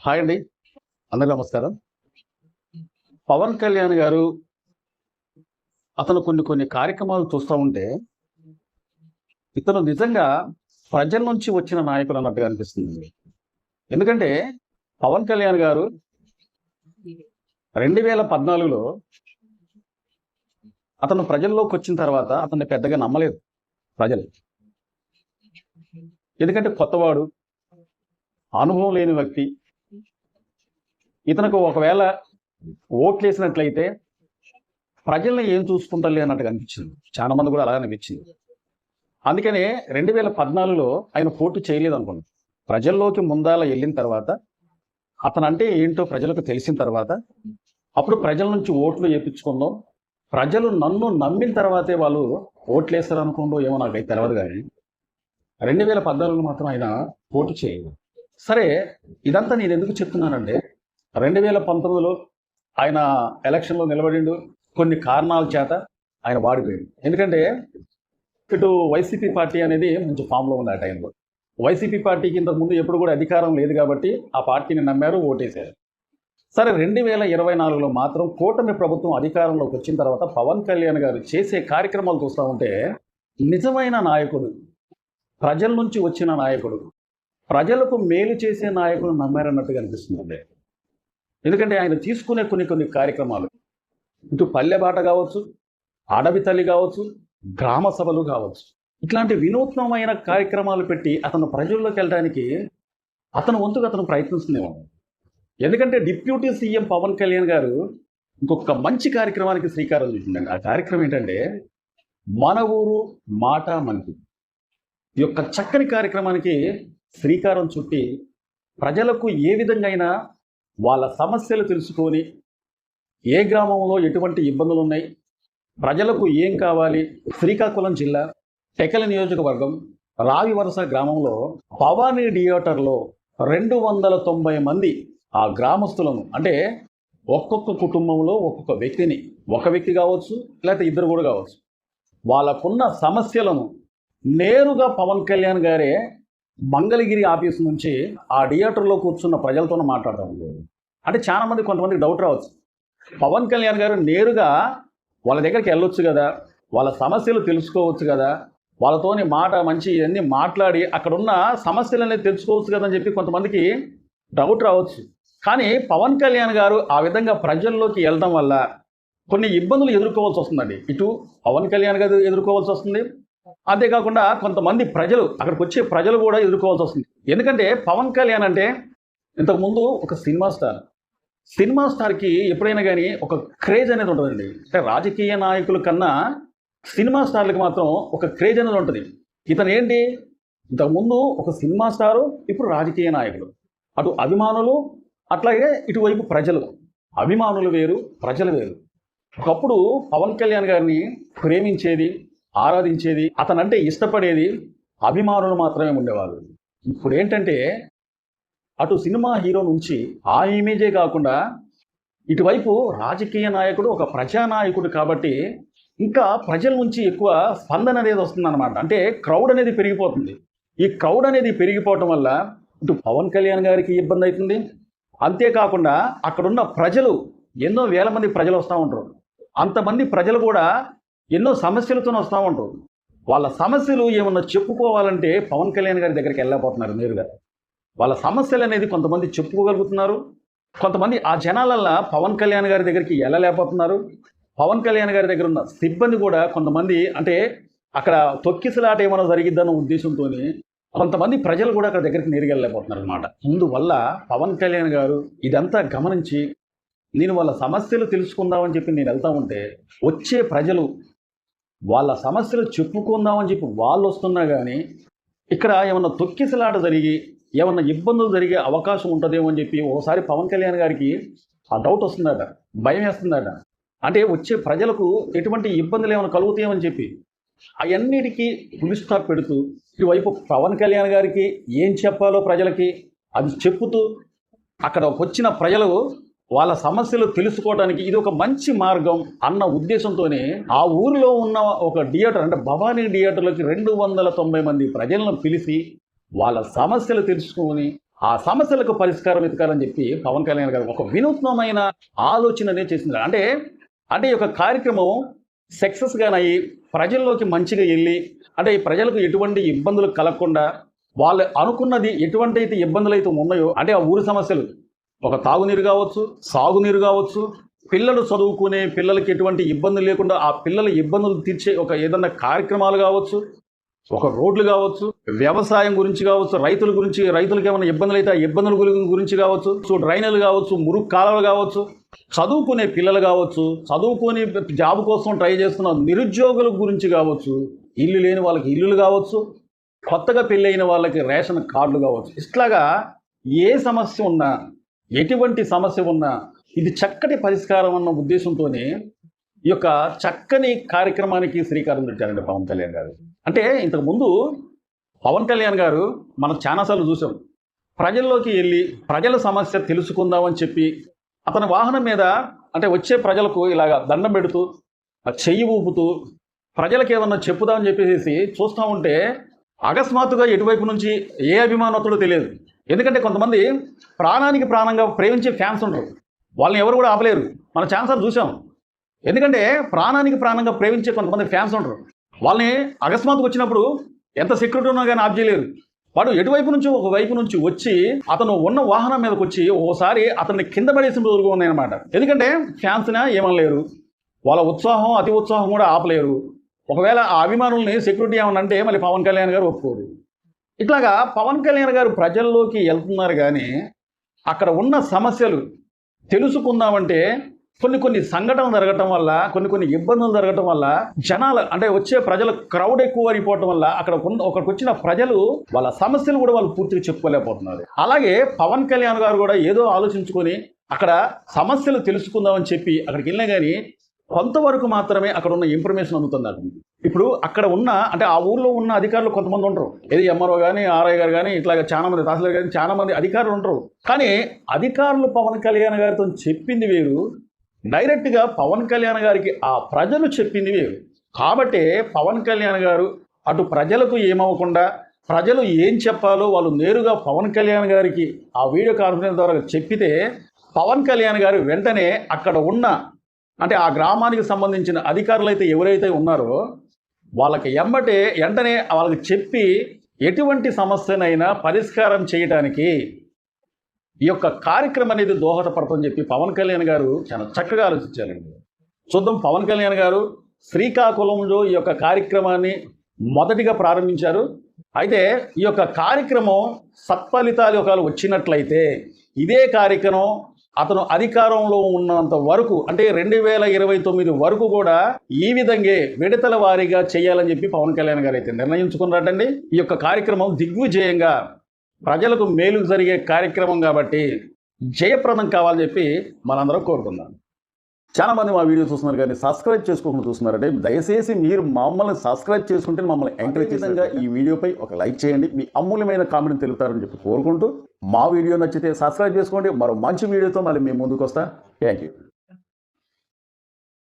Hi అండి, అందరికీ నమస్కారం. పవన్ కళ్యాణ్ గారు అతను కొన్ని కొన్ని కార్యక్రమాలు చూస్తూ ఉంటే ఇతను నిజంగా ప్రజల నుంచి వచ్చిన నాయకుడు అన్నట్టుగా అనిపిస్తుంది. ఎందుకంటే పవన్ కళ్యాణ్ గారు 2014లో అతను ప్రజల్లోకి వచ్చిన తర్వాత అతన్ని పెద్దగా నమ్మలేదు ప్రజలు. ఎందుకంటే కొత్తవాడు, అనుభవం లేని వ్యక్తి. ఇతనికి ఒకవేళ ఓట్లేసినట్లయితే ప్రజల్ని ఏం చూసుకుంటారులే అన్నట్టుగా అనిపించింది. చాలా మంది కూడా అలాగే అనిపించింది. అందుకనే 2014లో ఆయన పోటీ చేయలేదు అనుకోండి. ప్రజల్లోకి ముందాల వెళ్ళిన తర్వాత అతనంటే ఏంటో ప్రజలకు తెలిసిన తర్వాత అప్పుడు ప్రజల నుంచి ఓట్లు వేయించుకుందాం, ప్రజలు నన్ను నమ్మిన తర్వాతే వాళ్ళు ఓట్లేస్తారు అనుకుంటూ ఏమో నాకైతే తెలియదు. కానీ 2014లో మాత్రం ఆయన పోటీ చేయలేదు. సరే, ఇదంతా నేను ఎందుకు చెప్తున్నానంటే 2019లో ఆయన ఎలక్షన్లో నిలబడిండు. కొన్ని కారణాల చేత ఆయన వాడిపోయాడు. ఎందుకంటే ఇటు వైసీపీ పార్టీ అనేది మంచి ఫామ్లో ఉంది ఆ టైంలో. వైసీపీ పార్టీకి ఇంతకుముందు ఎప్పుడు కూడా అధికారం లేదు కాబట్టి ఆ పార్టీని నమ్మారు, ఓటేశారు. సరే, 2024లో మాత్రం కూటమి ప్రభుత్వం అధికారంలోకి వచ్చిన తర్వాత పవన్ కళ్యాణ్ గారు చేసే కార్యక్రమాలు చూస్తూ ఉంటే నిజమైన నాయకుడు, ప్రజల నుంచి వచ్చిన నాయకుడు, ప్రజలకు మేలు చేసే నాయకుడు నమ్మారన్నట్టుగా అనిపిస్తుంది. ఎందుకంటే ఆయన తీసుకునే కొన్ని కార్యక్రమాలు, ఇటు పల్లెబాట కావచ్చు, అడవి తల్లి కావచ్చు, గ్రామ సభలు కావచ్చు, ఇట్లాంటి వినూత్నమైన కార్యక్రమాలు పెట్టి అతను ప్రజల్లోకి వెళ్ళడానికి అతను వంతుగా అతను ప్రయత్నిస్తున్నాము. ఎందుకంటే డిప్యూటీ సీఎం పవన్ కళ్యాణ్ గారు ఇంకొక మంచి కార్యక్రమానికి శ్రీకారం చుట్టిందండి. ఆ కార్యక్రమం ఏంటంటే మన ఊరు మాట మనకి. ఈ యొక్క చక్కని కార్యక్రమానికి శ్రీకారం చుట్టి ప్రజలకు ఏ విధంగా అయినా వాళ్ళ సమస్యలు తెలుసుకొని, ఏ గ్రామంలో ఎటువంటి ఇబ్బందులు ఉన్నాయి, ప్రజలకు ఏం కావాలి. శ్రీకాకుళం జిల్లా టెకల నియోజకవర్గం రావివరస గ్రామంలో భవానీ థియేటర్లో 290 మంది ఆ గ్రామస్తులను, అంటే ఒక్కొక్క కుటుంబంలో ఒక్కొక్క వ్యక్తిని, ఒక వ్యక్తి కావచ్చు లేకపోతే ఇద్దరు కూడా కావచ్చు, వాళ్ళకున్న సమస్యలను నేరుగా పవన్ కళ్యాణ్ గారే మంగళగిరి ఆఫీస్ నుంచి ఆ థియేటర్లో కూర్చున్న ప్రజలతో మాట్లాడతాం. అంటే చాలా మంది, కొంతమందికి డౌట్ రావచ్చు, పవన్ కళ్యాణ్ గారు నేరుగా వాళ్ళ దగ్గరికి వెళ్ళొచ్చు కదా, వాళ్ళ సమస్యలు తెలుసుకోవచ్చు కదా, వాళ్ళతోని మాట మంచి ఇవన్నీ మాట్లాడి అక్కడున్న సమస్యలు అనేది తెలుసుకోవచ్చు కదా అని చెప్పి కొంతమందికి డౌట్ రావచ్చు. కానీ పవన్ కళ్యాణ్ గారు ఆ విధంగా ప్రజల్లోకి వెళ్ళడం వల్ల కొన్ని ఇబ్బందులు ఎదుర్కోవాల్సి వస్తుందండి. ఇటు పవన్ కళ్యాణ్ గారు ఎదుర్కోవాల్సి వస్తుంది, అంతేకాకుండా కొంతమంది ప్రజలు, అక్కడికి వచ్చే ప్రజలు కూడా ఎదుర్కోవాల్సి వస్తుంది. ఎందుకంటే పవన్ కళ్యాణ్ అంటే ఇంతకుముందు ఒక సినిమా స్టార్. సినిమా స్టార్కి ఎప్పుడైనా కానీ ఒక క్రేజ్ అనేది ఉంటుందండి. అంటే రాజకీయ నాయకుల కన్నా సినిమా స్టార్లకు మాత్రం ఒక క్రేజ్ అనేది ఉంటుంది. ఇతను ఏంటి, ఇంతకుముందు ఒక సినిమా స్టారు, ఇప్పుడు రాజకీయ నాయకుడు. అటు అభిమానులు, అట్లాగే ఇటువైపు ప్రజలు. అభిమానులు వేరు, ప్రజలు వేరు. ఒకప్పుడు పవన్ కళ్యాణ్ గారిని ప్రేమించేది, ఆరాధించేది, అతనంటే ఇష్టపడేది అభిమానులు మాత్రమే ఉండేవాళ్ళు. ఇప్పుడు ఏంటంటే అటు సినిమా హీరో నుంచి ఆ ఇమేజే కాకుండా ఇటువైపు రాజకీయ నాయకుడు, ఒక ప్రజానాయకుడు కాబట్టి ఇంకా ప్రజల నుంచి ఎక్కువ స్పందన అనేది వస్తుందన్నమాట. అంటే క్రౌడ్ అనేది పెరిగిపోతుంది. ఈ క్రౌడ్ అనేది పెరిగిపోవటం వల్ల ఇటు పవన్ కళ్యాణ్ గారికి ఇబ్బంది అవుతుంది, అంతేకాకుండా అక్కడున్న ప్రజలు, ఎన్నో వేల మంది ప్రజలు వస్తూ ఉంటారు. అంతమంది ప్రజలు కూడా ఎన్నో సమస్యలతో వస్తూ ఉంటారు. వాళ్ళ సమస్యలు ఏమన్నా చెప్పుకోవాలంటే పవన్ కళ్యాణ్ గారి దగ్గరికి వెళ్ళకపోతున్నారు నేరుగా. వాళ్ళ సమస్యలు అనేది కొంతమంది చెప్పుకోగలుగుతున్నారు, కొంతమంది ఆ జనాలల్లా పవన్ కళ్యాణ్ గారి దగ్గరికి వెళ్ళలేకపోతున్నారు. పవన్ కళ్యాణ్ గారి దగ్గర ఉన్న సిబ్బంది కూడా కొంతమంది, అంటే అక్కడ తొక్కిసలాట ఏమైనా జరిగిద్దన్న ఉద్దేశంతో కొంతమంది ప్రజలు కూడా అక్కడ దగ్గరికి నేరుగా వెళ్ళలేకపోతున్నారు అనమాట. అందువల్ల పవన్ కళ్యాణ్ గారు ఇదంతా గమనించి, నేను వాళ్ళ సమస్యలు తెలుసుకుందామని చెప్పి నేను వెళ్తా ఉంటే వచ్చే ప్రజలు వాళ్ళ సమస్యలు చెప్పుకుందామని చెప్పి వాళ్ళు వస్తున్నా కానీ ఇక్కడ ఏమన్నా తొక్కిసలాట జరిగి ఏమన్నా ఇబ్బందులు జరిగే అవకాశం ఉంటుందేమో అని చెప్పి ఓసారి పవన్ కళ్యాణ్ గారికి ఆ డౌట్ వస్తుందట, భయం వేస్తుందట. అంటే వచ్చే ప్రజలకు ఎటువంటి ఇబ్బందులు ఏమైనా కలుగుతాయేమని చెప్పి అవన్నిటికీ ఫుల్ స్టాప్ పెడుతూ ఇటువైపు పవన్ కళ్యాణ్ గారికి ఏం చెప్పాలో ప్రజలకి అది చెప్పుతూ అక్కడ వచ్చిన ప్రజలు వాళ్ళ సమస్యలు తెలుసుకోవడానికి ఇది ఒక మంచి మార్గం అన్న ఉద్దేశంతోనే ఆ ఊరిలో ఉన్న ఒక థియేటర్, అంటే భవానీ థియేటర్లోకి 290 మంది ప్రజలను పిలిచి వాళ్ళ సమస్యలు తెలుసుకొని ఆ సమస్యలకు పరిష్కారం వెతకాలని చెప్పి పవన్ కళ్యాణ్ గారు ఒక వినూత్నమైన ఆలోచననే చేసింది. అంటే అంటే ఈ యొక్క కార్యక్రమం సక్సెస్గానయ్యి ప్రజల్లోకి మంచిగా వెళ్ళి, అంటే ఈ ప్రజలకు ఎటువంటి ఇబ్బందులు కలగకుండా వాళ్ళు అనుకున్నది ఎటువంటి అయితే ఇబ్బందులు అయితే ఉన్నాయో, అంటే ఆ ఊరి సమస్యలు, ఒక తాగునీరు కావచ్చు, సాగునీరు కావచ్చు, పిల్లలు చదువుకునే పిల్లలకి ఎటువంటి ఇబ్బందులు లేకుండా ఆ పిల్లల ఇబ్బందులు తీర్చే ఒక ఏదన్నా కార్యక్రమాలు కావచ్చు, ఒక రోడ్లు కావచ్చు, వ్యవసాయం గురించి కావచ్చు, రైతుల గురించి, రైతులకు ఏమైనా ఇబ్బందులు అయితే ఆ ఇబ్బందుల గురించి కావచ్చు, డ్రైనేజీలు కావచ్చు, మురుగు కాలువలు కావచ్చు, చదువుకునే పిల్లలు కావచ్చు, చదువుకొని జాబ్ కోసం ట్రై చేస్తున్న నిరుద్యోగుల గురించి కావచ్చు, ఇల్లు లేని వాళ్ళకి ఇల్లులు కావచ్చు, కొత్తగా పెళ్ళైన వాళ్ళకి రేషన్ కార్డులు కావచ్చు, ఇట్లాగా ఏ సమస్య ఉన్నా, ఎటువంటి సమస్య ఉన్నా ఇది చక్కటి పరిష్కారం అన్న ఉద్దేశంతోనే ఈ యొక్క చక్కని కార్యక్రమానికి శ్రీకారం చుట్టారండి పవన్ కళ్యాణ్ గారు. అంటే ఇంతకుముందు పవన్ కళ్యాణ్ గారు మనం చాలాసార్లు చూసాం, ప్రజల్లోకి వెళ్ళి ప్రజల సమస్య తెలుసుకుందామని చెప్పి అతని వాహనం మీద అంటే వచ్చే ప్రజలకు ఇలాగ దండం పెడుతూ చెయ్యి ఊపుతూ ప్రజలకు ఏమన్నా చెప్పుదామని చెప్పేసి చూస్తూ ఉంటే అకస్మాత్తుగా ఎటువైపు నుంచి ఏ అభిమానతుడో తెలియదు. ఎందుకంటే కొంతమంది ప్రాణానికి ప్రాణంగా ప్రేమించే ఫ్యాన్స్ ఉంటారు, వాళ్ళని ఎవరు కూడా ఆపలేరు. మనం చాలాసార్లు చూసాం. ఎందుకంటే ప్రాణానికి ప్రాణంగా ప్రేమించే కొంతమంది ఫ్యాన్స్ ఉంటారు, వాళ్ళని అకస్మాత్తుగా వచ్చినప్పుడు ఎంత సెక్యూరిటీ ఉన్నా కానీ ఆప్ చేయలేరు. వాడు ఎటువైపు నుంచి ఒక వైపు నుంచి వచ్చి అతను ఉన్న వాహనం మీదకి వచ్చి ఓసారి అతన్ని కింద పడేసిన రోజులు ఉన్నాయన్నమాట. ఎందుకంటే ఫ్యాన్స్నా ఏమనలేరు, వాళ్ళ ఉత్సాహం అతి ఉత్సాహం కూడా ఆపలేరు. ఒకవేళ ఆ అభిమానుల్ని సెక్యూరిటీ ఏమన్నా అంటే మళ్ళీ పవన్ కళ్యాణ్ గారు ఒప్పుకోరు. ఇట్లాగా పవన్ కళ్యాణ్ గారు ప్రజల్లోకి వెళ్తున్నారు, కానీ అక్కడ ఉన్న సమస్యలు తెలుసుకుందామంటే కొన్ని సంఘటనలు జరగటం వల్ల, కొన్ని ఇబ్బందులు జరగటం వల్ల జనాలు అంటే వచ్చే ప్రజల క్రౌడ్ ఎక్కువ అయిపోవటం వల్ల అక్కడికి వచ్చిన ప్రజలు వాళ్ళ సమస్యలు కూడా వాళ్ళు పూర్తిగా చెప్పుకోలేకపోతున్నారు. అలాగే పవన్ కళ్యాణ్ గారు కూడా ఏదో ఆలోచించుకొని అక్కడ సమస్యలు తెలుసుకుందామని చెప్పి అక్కడికి వెళ్ళినా కానీ కొంతవరకు మాత్రమే అక్కడ ఉన్న ఇన్ఫర్మేషన్ అందుతుంది. ఇప్పుడు అక్కడ ఉన్న అంటే ఆ ఊర్లో ఉన్న అధికారులు కొంతమంది ఉంటారు, ఏది ఎంఆర్ఓ కానీ ఆర్ఐ గారు కానీ ఇట్లాగా చాలా మంది తహసీల్దార్ కానీ చాలా మంది అధికారులు ఉంటారు. కానీ అధికారులు పవన్ కళ్యాణ్ గారితో చెప్పింది వేరు, డైరెక్ట్గా పవన్ కళ్యాణ్ గారికి ఆ ప్రజలు చెప్పింది వేరు. కాబట్టి పవన్ కళ్యాణ్ గారు అటు ప్రజలకు ఏమవ్వకుండా ప్రజలు ఏం చెప్పాలో వాళ్ళు నేరుగా పవన్ కళ్యాణ్ గారికి ఆ వీడియో కాన్ఫరెన్స్ ద్వారా చెప్పితే పవన్ కళ్యాణ్ గారు వెంటనే అక్కడ ఉన్న అంటే ఆ గ్రామానికి సంబంధించిన అధికారులు అయితే ఎవరైతే ఉన్నారో వాళ్ళకి వెంటనే వాళ్ళకి చెప్పి ఎటువంటి సమస్యనైనా పరిష్కారం చేయడానికి ఈ యొక్క కార్యక్రమం అనేది దోహదపడుతుందని చెప్పి పవన్ కళ్యాణ్ గారు చాలా చక్కగా ఆలోచించారండి. చూద్దాం, పవన్ కళ్యాణ్ గారు శ్రీకాకుళంలో ఈ యొక్క కార్యక్రమాన్ని మొదటిగా ప్రారంభించారు. అయితే ఈ యొక్క కార్యక్రమం సత్ఫలితాలు ఒకవేళ వచ్చినట్లయితే ఇదే కార్యక్రమం అతను అధికారంలో ఉన్నంత వరకు అంటే 2029 వరకు కూడా ఈ విధంగా విడతల వారీగా చేయాలని చెప్పి పవన్ కళ్యాణ్ గారు అయితే నిర్ణయించుకున్నారండి. ఈ యొక్క కార్యక్రమం దిగ్విజయంగా ప్రజలకు మేలు జరిగే కార్యక్రమం కాబట్టి జయప్రదం కావాలని చెప్పి మనందరం కోరుకుందాం. చాలామంది మా వీడియో చూస్తున్నారు కానీ సబ్స్క్రైబ్ చేసుకోకుండా చూస్తున్నారంటే దయచేసి మీరు మమ్మల్ని సబ్స్క్రైబ్ చేసుకుంటే మమ్మల్ని ఎంకరేజ్ చేసేందుగా ఈ వీడియోపై ఒక లైక్ చేయండి, మీ అమూల్యమైన కామెంట్ తెలుపుతారని చెప్పి కోరుకుంటూ మా వీడియో నచ్చితే సబ్స్క్రైబ్ చేసుకోండి. మరో మంచి వీడియోతో మళ్ళీ మేము ముందుకు వస్తాం. Thank you.